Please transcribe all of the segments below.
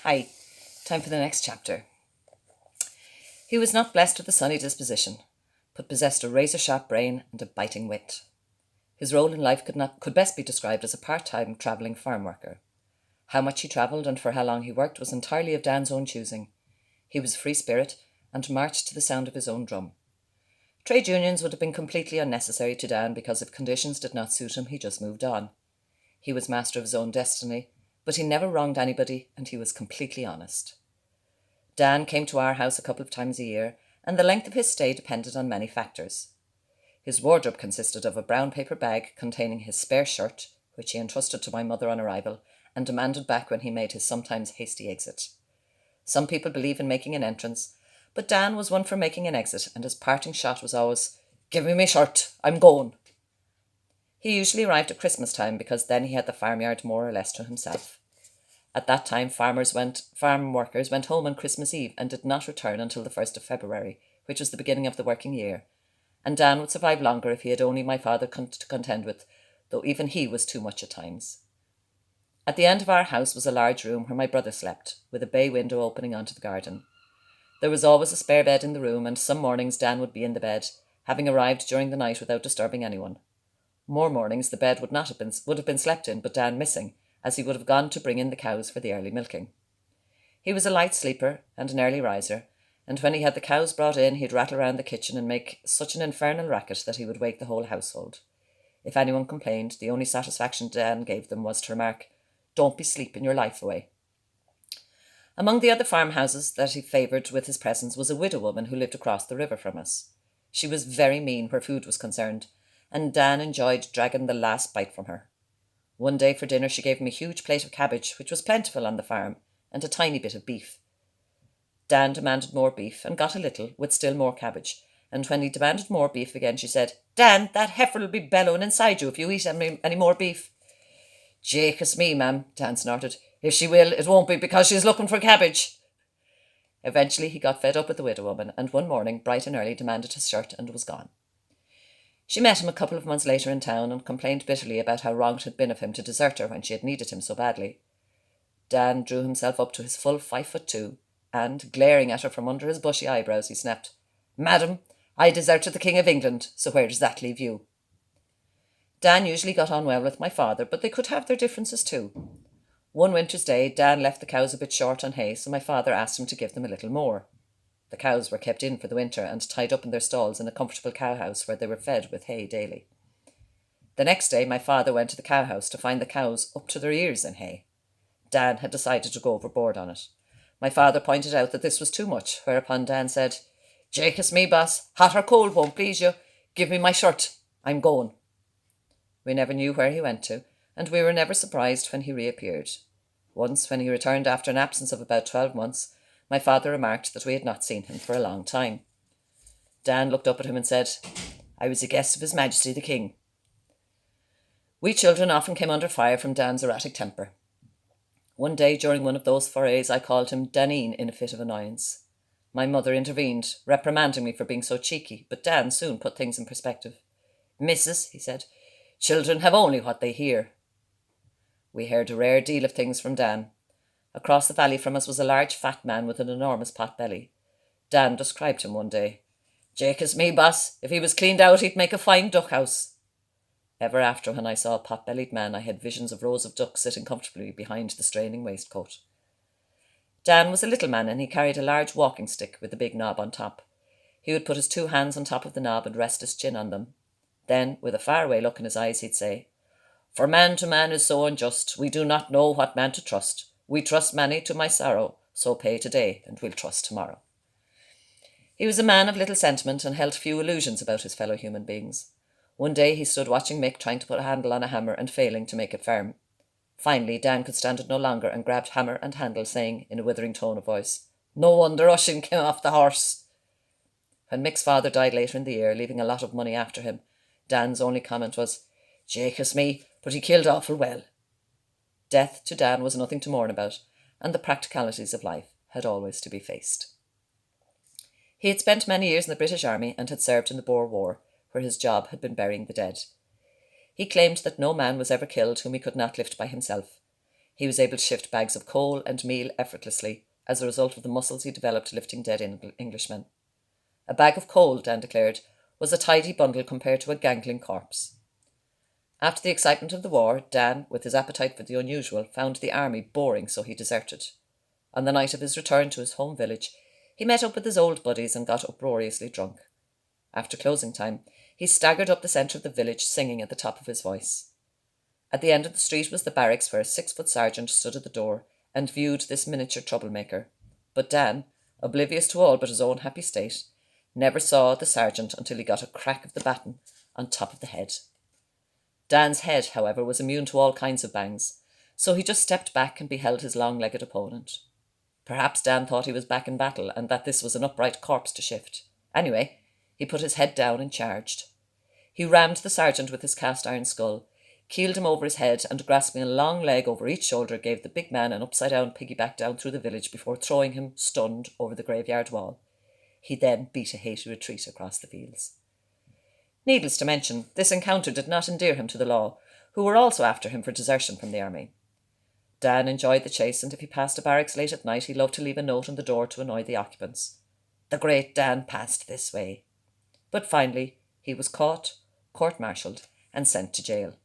Hi, time for the next chapter. He was not blessed with a sunny disposition, but possessed a razor-sharp brain and a biting wit. His role in life could best be described as a part-time travelling farm worker. How much he travelled and for how long he worked was entirely of Dan's own choosing. He was a free spirit and marched to the sound of his own drum. Trade unions would have been completely unnecessary to Dan because if conditions did not suit him, he just moved on. He was master of his own destiny, but he never wronged anybody and he was completely honest. Dan came to our house a couple of times a year, and the length of his stay depended on many factors. His wardrobe consisted of a brown paper bag containing his spare shirt, which he entrusted to my mother on arrival, and demanded back when he made his sometimes hasty exit. Some people believe in making an entrance, but Dan was one for making an exit, and his parting shot was always, "Give me my shirt, I'm going." He usually arrived at Christmas time because then he had the farmyard more or less to himself. At that time, farm workers went home on Christmas Eve and did not return until the 1st of February, which was the beginning of the working year, and Dan would survive longer if he had only my father to contend with, though even he was too much at times. At the end of our house was a large room where my brother slept, with a bay window opening onto the garden. There was always a spare bed in the room, and some mornings Dan would be in the bed, having arrived during the night without disturbing anyone. More mornings the bed would have been slept in, but Dan missing, as he would have gone to bring in the cows for the early milking. He was a light sleeper and an early riser, and when he had the cows brought in, he'd rattle around the kitchen and make such an infernal racket that he would wake the whole household. If anyone complained, the only satisfaction Dan gave them was to remark, "Don't be sleeping your life away." Among the other farmhouses that he favoured with his presence was a widow woman who lived across the river from us. She was very mean where food was concerned, and Dan enjoyed dragging the last bite from her. One day for dinner she gave him a huge plate of cabbage, which was plentiful on the farm, and a tiny bit of beef. Dan demanded more beef, and got a little, with still more cabbage, and when he demanded more beef again, she said, "Dan, that heifer will be bellowing inside you if you eat any more beef." "Jacus me, ma'am," Dan snorted. "If she will, it won't be because she's looking for cabbage." Eventually he got fed up with the widow woman, and one morning, bright and early, demanded his shirt and was gone. She met him a couple of months later in town and complained bitterly about how wrong it had been of him to desert her when she had needed him so badly. Dan drew himself up to his full 5'2", and, glaring at her from under his bushy eyebrows, he snapped, "Madam, I deserted the King of England, so where does that leave you?" Dan usually got on well with my father, but they could have their differences too. One winter's day, Dan left the cows a bit short on hay, so my father asked him to give them a little more. The cows were kept in for the winter and tied up in their stalls in a comfortable cowhouse where they were fed with hay daily. The next day my father went to the cowhouse to find the cows up to their ears in hay. Dan had decided to go overboard on it. My father pointed out that this was too much, whereupon Dan said, "Jacus me, boss, hot or cold won't please you. Give me my shirt, I'm going." We never knew where he went to, and we were never surprised when he reappeared. Once, when he returned after an absence of about 12 months, my father remarked that we had not seen him for a long time. Dan looked up at him and said, "I was a guest of His Majesty the King." We children often came under fire from Dan's erratic temper. One day during one of those forays I called him Danine in a fit of annoyance. My mother intervened, reprimanding me for being so cheeky, but Dan soon put things in perspective. "Missus," he said, "children have only what they hear." We heard a rare deal of things from Dan. Across the valley from us was a large fat man with an enormous pot belly. Dan described him one day. "Jacus me, boss, if he was cleaned out he'd make a fine duck house." Ever after, when I saw a pot-bellied man, I had visions of rows of ducks sitting comfortably behind the straining waistcoat. Dan was a little man, and he carried a large walking stick with a big knob on top. He would put his 2 hands on top of the knob and rest his chin on them. Then, with a faraway look in his eyes, he'd say, "For man to man is so unjust, we do not know what man to trust. We trust many to my sorrow, so pay today, and we'll trust tomorrow." He was a man of little sentiment and held few illusions about his fellow human beings. One day he stood watching Mick trying to put a handle on a hammer and failing to make it firm. Finally, Dan could stand it no longer and grabbed hammer and handle, saying, in a withering tone of voice, "No wonder Oisin came off the horse." When Mick's father died later in the year, leaving a lot of money after him, Dan's only comment was, "Jacus me, but he killed awful well." Death to Dan was nothing to mourn about, and the practicalities of life had always to be faced. He had spent many years in the British Army and had served in the Boer War, where his job had been burying the dead. He claimed that no man was ever killed whom he could not lift by himself. He was able to shift bags of coal and meal effortlessly as a result of the muscles he developed lifting dead Englishmen. A bag of coal, Dan declared, was a tidy bundle compared to a gangling corpse. After the excitement of the war, Dan, with his appetite for the unusual, found the army boring, so he deserted. On the night of his return to his home village, he met up with his old buddies and got uproariously drunk. After closing time, he staggered up the centre of the village, singing at the top of his voice. At the end of the street was the barracks, where a 6-foot sergeant stood at the door and viewed this miniature troublemaker. But Dan, oblivious to all but his own happy state, never saw the sergeant until he got a crack of the baton on top of the head. Dan's head, however, was immune to all kinds of bangs, so he just stepped back and beheld his long-legged opponent. Perhaps Dan thought he was back in battle and that this was an upright corpse to shift. Anyway, he put his head down and charged. He rammed the sergeant with his cast-iron skull, keeled him over his head, and grasping a long leg over each shoulder, gave the big man an upside-down piggyback down through the village before throwing him, stunned, over the graveyard wall. He then beat a hasty retreat across the fields. Needless to mention, this encounter did not endear him to the law, who were also after him for desertion from the army. Dan enjoyed the chase, and if he passed a barracks late at night, he loved to leave a note on the door to annoy the occupants. The great Dan passed this way. But finally, he was caught, court-martialled, and sent to jail.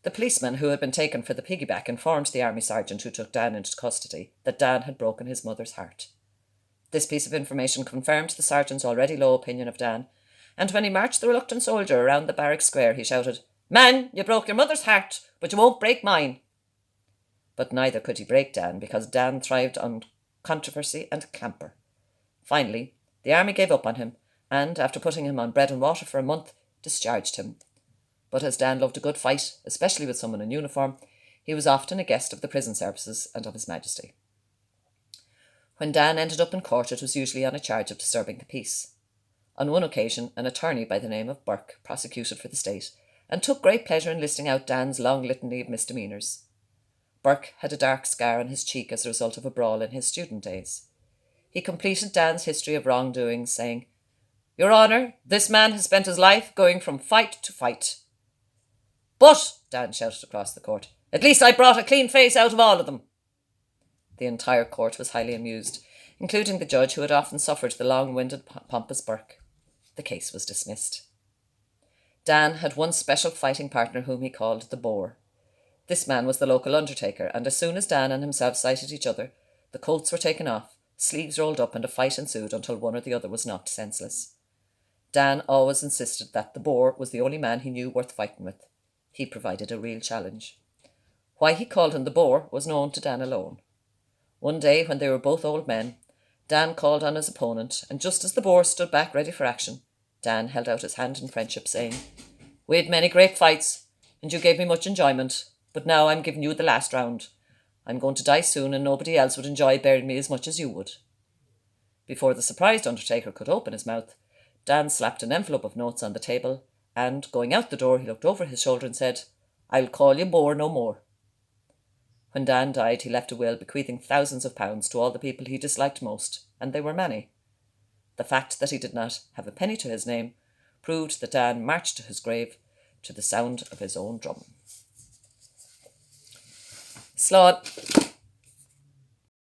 The policeman who had been taken for the piggyback informed the army sergeant who took Dan into custody that Dan had broken his mother's heart. This piece of information confirmed the sergeant's already low opinion of Dan, and when he marched the reluctant soldier around the barrack square, he shouted, "Man, you broke your mother's heart, but you won't break mine." But neither could he break Dan, because Dan thrived on controversy and clamper. Finally, the army gave up on him, and, after putting him on bread and water for a month, discharged him. But as Dan loved a good fight, especially with someone in uniform, he was often a guest of the prison services and of His Majesty. When Dan ended up in court, it was usually on a charge of disturbing the peace. On one occasion, an attorney by the name of Burke prosecuted for the state, and took great pleasure in listing out Dan's long litany of misdemeanours. Burke had a dark scar on his cheek as a result of a brawl in his student days. He completed Dan's history of wrongdoing, saying, "Your Honour, this man has spent his life going from fight to fight." "But," Dan shouted across the court, "at least I brought a clean face out of all of them." The entire court was highly amused, including the judge, who had often suffered the long-winded, pompous Burke. The case was dismissed. Dan had one special fighting partner whom he called the Boar. This man was the local undertaker, and as soon as Dan and himself sighted each other, the coats were taken off, sleeves rolled up, and a fight ensued until one or the other was knocked senseless. Dan always insisted that the Boar was the only man he knew worth fighting with. He provided a real challenge. Why he called him the Boar was known to Dan alone. One day, when they were both old men, Dan called on his opponent, and just as the Boar stood back ready for action, Dan held out his hand in friendship, saying, "We had many great fights, and you gave me much enjoyment, but now I'm giving you the last round. I'm going to die soon, and nobody else would enjoy burying me as much as you would." Before the surprised undertaker could open his mouth, Dan slapped an envelope of notes on the table, and, going out the door, he looked over his shoulder and said, "I'll call you Boar no more." When Dan died, he left a will bequeathing thousands of pounds to all the people he disliked most, and they were many. The fact that he did not have a penny to his name proved that Dan marched to his grave to the sound of his own drum. Slán.